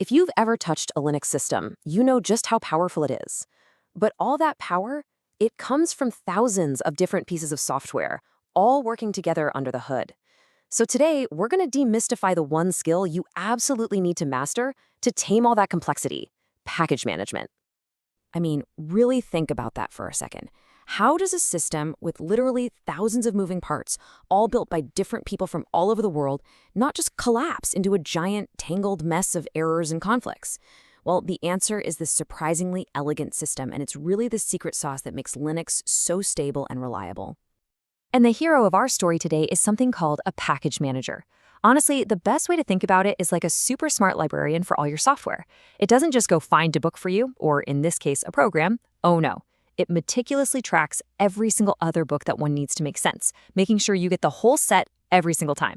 If you've ever touched a Linux system, you know just how powerful it is. But all that power, it comes from thousands of different pieces of software, all working together under the hood. So today, we're going to demystify the one skill you absolutely need to master to tame all that complexity: package management. I mean, really think about that for a second. How does a system with literally thousands of moving parts, all built by different people from all over the world, not just collapse into a giant, tangled mess of errors and conflicts? Well, the answer is this surprisingly elegant system, and it's really the secret sauce that makes Linux so stable and reliable. And the hero of our story today is something called a package manager. Honestly, the best way to think about it is like a super smart librarian for all your software. It doesn't just go find a book for you, or in this case, a program. Oh no. It meticulously tracks every single other book that one needs to make sense, making sure you get the whole set every single time.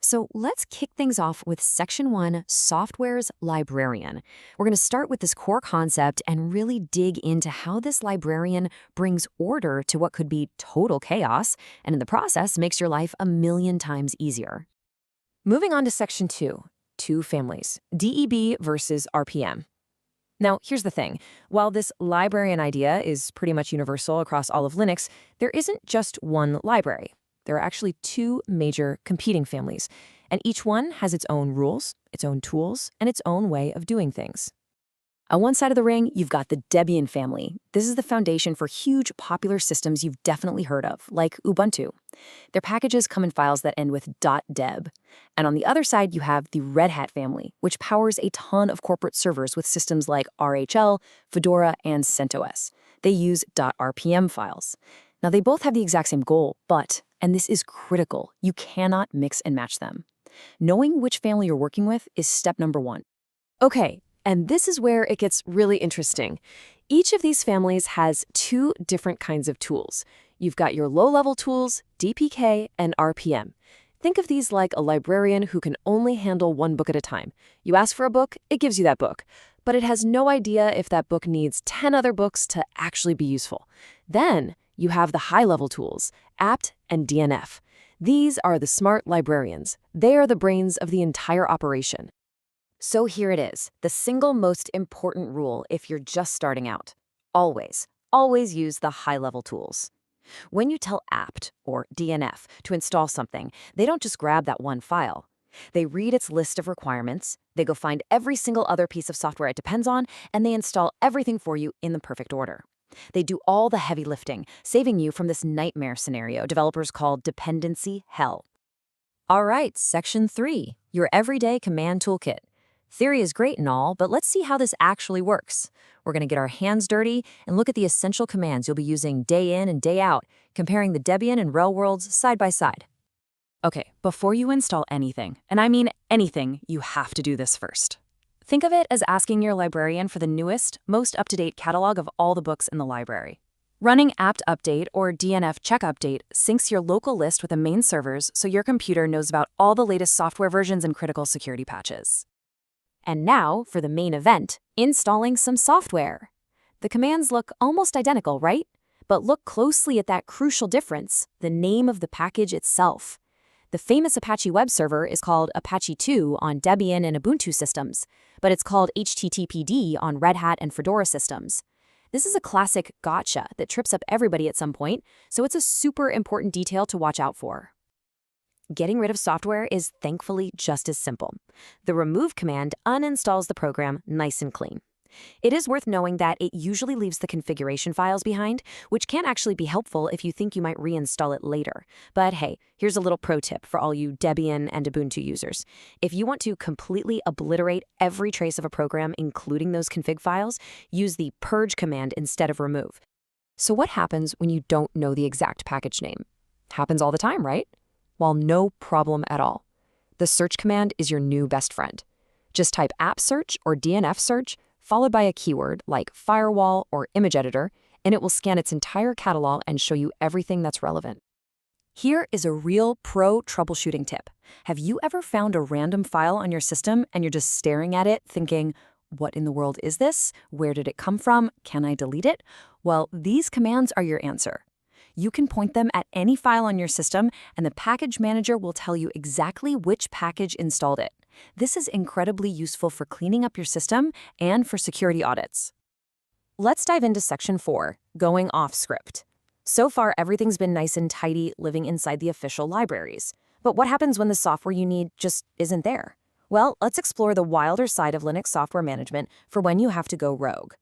So let's kick things off with Section 1, Software's Librarian. We're going to start with this core concept and really dig into how this librarian brings order to what could be total chaos, and in the process makes your life a million times easier. Moving on to Section 2, two families, DEB versus RPM. Now, here's the thing. While this librarian idea is pretty much universal across all of Linux, there isn't just one library. There are actually two major competing families, and each one has its own rules, its own tools, and its own way of doing things. On one side of the ring, you've got the Debian family. This is the foundation for huge popular systems you've definitely heard of, like Ubuntu. Their packages come in files that end with .deb. And on the other side, you have the Red Hat family, which powers a ton of corporate servers with systems like RHL, Fedora, and CentOS. They use .rpm files. Now, they both have the exact same goal, but, and this is critical, you cannot mix and match them. Knowing which family you're working with is step number one. Okay. And this is where it gets really interesting. Each of these families has two different kinds of tools. You've got your low-level tools, DPK and RPM. Think of these like a librarian who can only handle one book at a time. You ask for a book, it gives you that book. But it has no idea if that book needs 10 other books to actually be useful. Then you have the high-level tools, apt and DNF. These are the smart librarians. They are the brains of the entire operation. So here it is, the single most important rule if you're just starting out. Always use the high-level tools. When you tell apt, or DNF, to install something, they don't just grab that one file. They read its list of requirements, they go find every single other piece of software it depends on, and they install everything for you in the perfect order. They do all the heavy lifting, saving you from this nightmare scenario developers call dependency hell. All right, Section 3, your everyday command toolkit. Theory is great and all, but let's see how this actually works. We're going to get our hands dirty and look at the essential commands you'll be using day in and day out, comparing the Debian and RHEL worlds side by side. Okay, before you install anything, and I mean anything, you have to do this first. Think of it as asking your librarian for the newest, most up-to-date catalog of all the books in the library. Running apt update or DNF check update syncs your local list with the main servers so your computer knows about all the latest software versions and critical security patches. And now, for the main event, installing some software. The commands look almost identical, right? But look closely at that crucial difference, the name of the package itself. The famous Apache web server is called Apache 2 on Debian and Ubuntu systems, but it's called HTTPD on Red Hat and Fedora systems. This is a classic gotcha that trips up everybody at some point, so it's a super important detail to watch out for. Getting rid of software is thankfully just as simple. The remove command uninstalls the program nice and clean. It is worth knowing that it usually leaves the configuration files behind, which can actually be helpful if you think you might reinstall it later. But hey, here's a little pro tip for all you Debian and Ubuntu users. If you want to completely obliterate every trace of a program, including those config files, use the purge command instead of remove. So what happens when you don't know the exact package name? Happens all the time, right? Well, no problem at all. The search command is your new best friend. Just type apt search or DNF search, followed by a keyword like firewall or image editor, and it will scan its entire catalog and show you everything that's relevant. Here is a real pro troubleshooting tip. Have you ever found a random file on your system and you're just staring at it thinking, what in the world is this? Where did it come from? Can I delete it? Well, these commands are your answer. You can point them at any file on your system, and the package manager will tell you exactly which package installed it. This is incredibly useful for cleaning up your system and for security audits. Let's dive into Section 4, going off script. So far, everything's been nice and tidy living inside the official libraries. But what happens when the software you need just isn't there? Well, let's explore the wilder side of Linux software management for when you have to go rogue.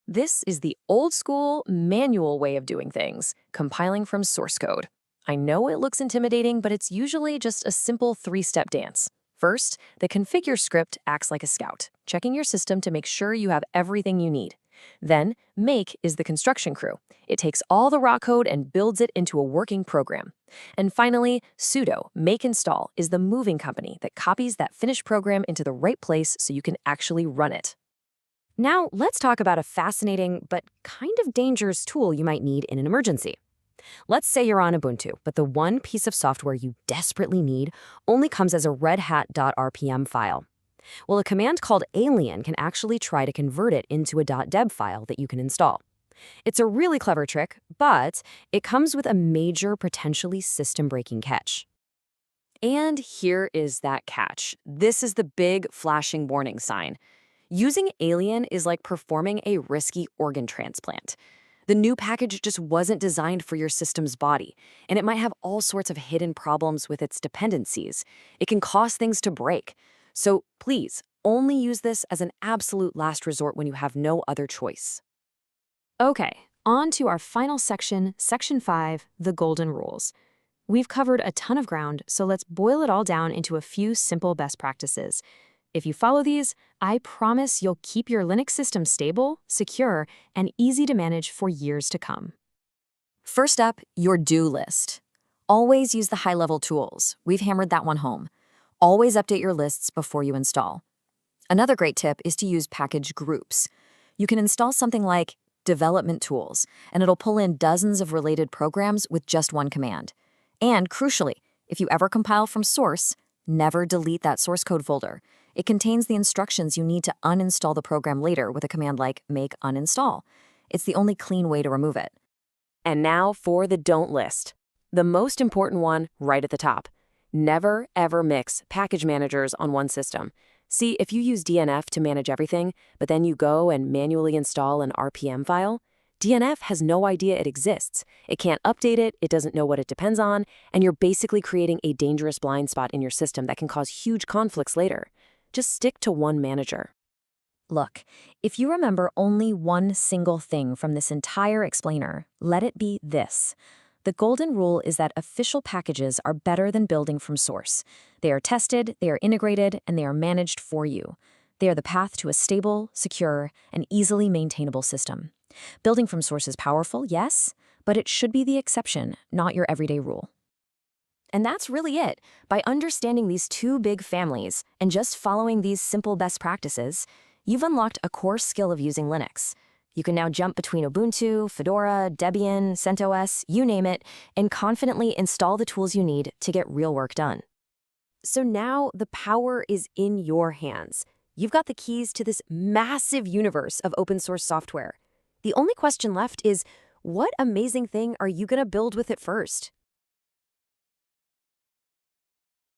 This is the old-school, manual way of doing things, compiling from source code. I know it looks intimidating, but it's usually just a simple three-step dance. First, the configure script acts like a scout, checking your system to make sure you have everything you need. Then, make is the construction crew. It takes all the raw code and builds it into a working program. And finally, sudo make install is the moving company that copies that finished program into the right place so you can actually run it. Now, let's talk about a fascinating but kind of dangerous tool you might need in an emergency. Let's say you're on Ubuntu, but the one piece of software you desperately need only comes as a redhat.rpm file. Well, a command called alien can actually try to convert it into a .deb file that you can install. It's a really clever trick, but it comes with a major, potentially system-breaking catch. And here is that catch. This is the big flashing warning sign. Using Alien is like performing a risky organ transplant. The new package just wasn't designed for your system's body, and it might have all sorts of hidden problems with its dependencies. It can cause things to break. So please, only use this as an absolute last resort when you have no other choice. Okay, on to our final section, Section 5, the Golden Rules. We've covered a ton of ground, so let's boil it all down into a few simple best practices. If you follow these, I promise you'll keep your Linux system stable, secure, and easy to manage for years to come. First up, your do list. Always use the high-level tools. We've hammered that one home. Always update your lists before you install. Another great tip is to use package groups. You can install something like development tools, and it'll pull in dozens of related programs with just one command. And crucially, if you ever compile from source, never delete that source code folder. It contains the instructions you need to uninstall the program later with a command like make uninstall. It's the only clean way to remove it. And now for the don't list. The most important one right at the top. Never, ever mix package managers on one system. See, if you use DNF to manage everything, but then you go and manually install an RPM file, DNF has no idea it exists. It can't update it, it doesn't know what it depends on, and you're basically creating a dangerous blind spot in your system that can cause huge conflicts later. Just stick to one manager. Look, if you remember only one single thing from this entire explainer, let it be this. The golden rule is that official packages are better than building from source. They are tested, they are integrated, and they are managed for you. They are the path to a stable, secure, and easily maintainable system. Building from source is powerful, yes, but it should be the exception, not your everyday rule. And that's really it. By understanding these two big families and just following these simple best practices, you've unlocked a core skill of using Linux. You can now jump between Ubuntu, Fedora, Debian, CentOS, you name it, and confidently install the tools you need to get real work done. So now the power is in your hands. You've got the keys to this massive universe of open source software. The only question left is, what amazing thing are you going to build with it first?